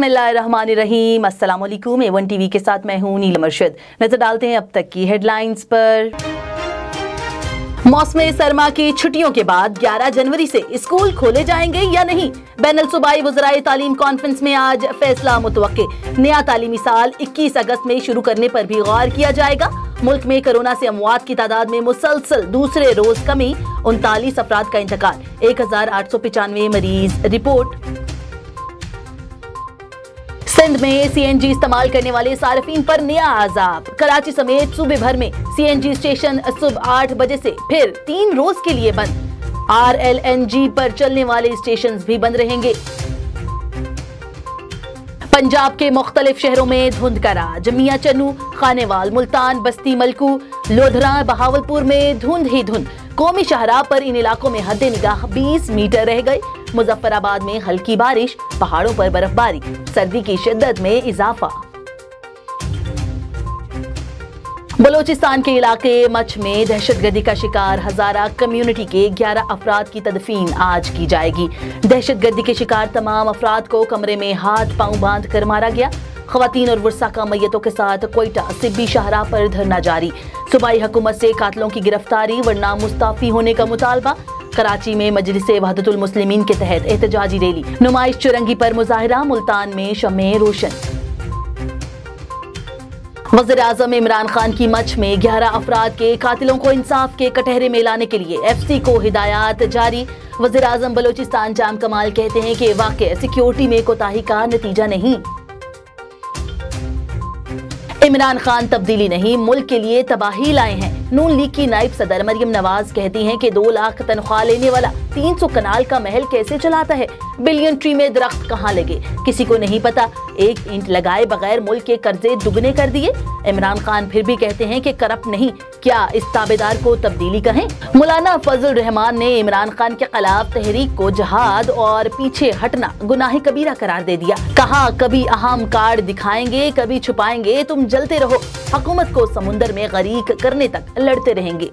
बिस्मिल्लाहिर्रहमानिर्रहीम। अस्सलाम वालेकुम। A1 टीवी के साथ मैं हूं नीलम अरशद। नजर डालते हैं अब तक की हेडलाइंस पर। मौसम सरमा की छुट्टियों के बाद 11 जनवरी से स्कूल खोले जाएंगे या नहीं, बैनुल सूबाई वज़राए तालीम कॉन्फ्रेंस में आज फैसला मुतवक्के। नया तालीमी साल 21 अगस्त में शुरू करने पर भी गौर किया जाएगा। मुल्क में कोरोना से अमवात की तादाद में मुसलसल दूसरे रोज कमी, 39 अफराद का इंतकाल, 1895 मरीज रिपोर्ट। सिंध में CNG इस्तेमाल करने वाले सार्फिन पर नया अजाब। कराची समेत सूबे भर में CNG स्टेशन सुबह 8 बजे से फिर 3 रोज के लिए बंद। RLNG पर चलने वाले स्टेशन भी बंद रहेंगे। पंजाब के मुख्तलिफ शहरों में धुंध का राज। मियां चन्नू, खानेवाल, मुल्तान, बस्ती, मलकू, लोधरा, बहावलपुर में धुंध ही धुंध। कौमी शाहराह पर इन इलाकों में हद निगाह 20 मीटर रह गए। मुजफ्फराबाद में हल्की बारिश, पहाड़ों पर बर्फबारी, सर्दी की शिद्दत में इजाफा। बलोचिस्तान के इलाके मच में दहशतगर्दी का शिकार हजारा कम्युनिटी के 11 अफराद की तदफीन आज की जाएगी। दहशतगर्दी के शिकार तमाम अफराद को कमरे में हाथ पांव बांध कर मारा गया। खवातीन और वुर्सा का मैयतों के साथ कोयटा सिब्बी शाहराह पर धरना जारी। सूबाई हुकूमत से कातलों की गिरफ्तारी वरना मुस्ताफी होने का मुतालबा। कराची में मजलिसे वहदतुल मुस्लिमीन के तहत एहतजाजी रैली, नुमाइश चुरंगी पर मुजाहिरा, मुल्तान में शमे रोशन। वज़ीर आज़म इमरान खान की मच में 11 अफराद के कातिलों को इंसाफ के कटहरे में लाने के लिए FC को हिदायत जारी। वज़ीर आज़म बलोचिस्तान जाम कमाल कहते हैं कि वाक़ई सिक्योरिटी में कोताही का नतीजा नहीं। इमरान खान तब्दीली नहीं, मुल्क के लिए तबाही लाए हैं। नून लीग की नायब सदर मरियम नवाज कहती हैं कि 2 लाख तनख्वाह लेने वाला 300 कनाल का महल कैसे चलाता है। बिलियन ट्री में दरख्त कहाँ लगे किसी को नहीं पता। 1 ईंट लगाए बगैर मुल्क के कर्जे दुगने कर दिए। इमरान खान फिर भी कहते हैं कि करप्ट नहीं, क्या इस ताबेदार को तब्दीली कहें। मौलाना फजल रहमान ने इमरान खान के खिलाफ तहरीक को जहाद और पीछे हटना गुनाह कबीरा करार दे दिया। कहा कभी अहम कार्ड दिखाएंगे, कभी छुपाएंगे, तुम जलते रहो, हुकूमत को समुंदर में गरीक करने तक लड़ते रहेंगे।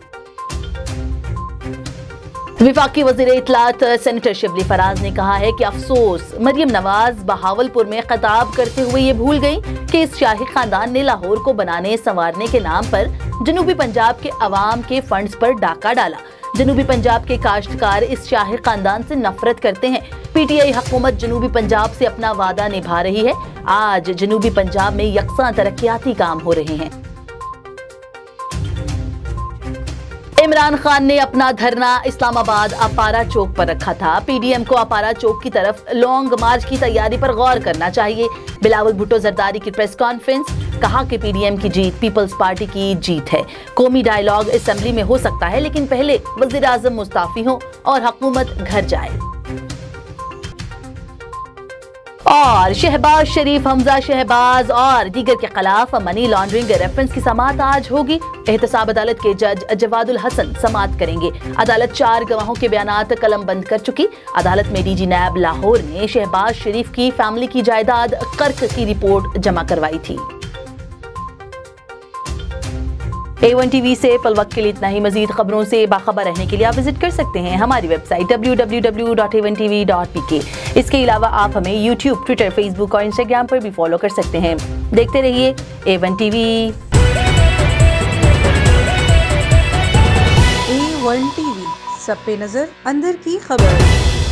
विफाकी वज़ीर इत्तलात सेनेटर शिबली फराज ने कहा है कि अफसोस, मरियम नवाज बहावलपुर में खिताब करते हुए ये भूल गई कि इस शाही खानदान ने लाहौर को बनाने संवारने के नाम पर जनूबी पंजाब के अवाम के फंड्स पर डाका डाला। जनूबी पंजाब के काश्तकार इस शाही खानदान से नफरत करते हैं। PTI हुकूमत जनूबी पंजाब से अपना वादा निभा रही है। आज जनूबी पंजाब में यकसा तरक्याती काम हो रहे हैं। इमरान खान ने अपना धरना इस्लामाबाद अपारा चौक पर रखा था। PDM को अपारा चौक की तरफ लॉन्ग मार्च की तैयारी पर गौर करना चाहिए। बिलावल भुट्टो जरदारी की प्रेस कॉन्फ्रेंस, कहा कि PDM की जीत पीपल्स पार्टी की जीत है। कौमी डायलॉग असेंबली में हो सकता है, लेकिन पहले वज़ीर आज़म मुस्ताफी हो और हुकूमत घर जाए। और शहबाज शरीफ, हमजा शहबाज और दीगर के खिलाफ मनी लॉन्ड्रिंग रेफरेंस की समाअत आज होगी। एहतसाब अदालत के जज जवादुल हसन समाअत करेंगे। अदालत 4 गवाहों के बयानात कलम बंद कर चुकी। अदालत में DG नैब लाहौर ने शहबाज शरीफ की फैमिली की जायदाद कर्क की रिपोर्ट जमा करवाई थी। A1 टीवी से फल वक्त के लिए इतना ही। मजीद खबरों से बाखबर रहने के लिए आप विजिट कर सकते हैं हमारी वेबसाइट www.a1tv.pk। इसके अलावा आप हमें YouTube, Twitter, Facebook और Instagram पर भी फॉलो कर सकते हैं। देखते रहिए A1 टीवी। A1 टीवी, सब पे नजर, अंदर की खबर।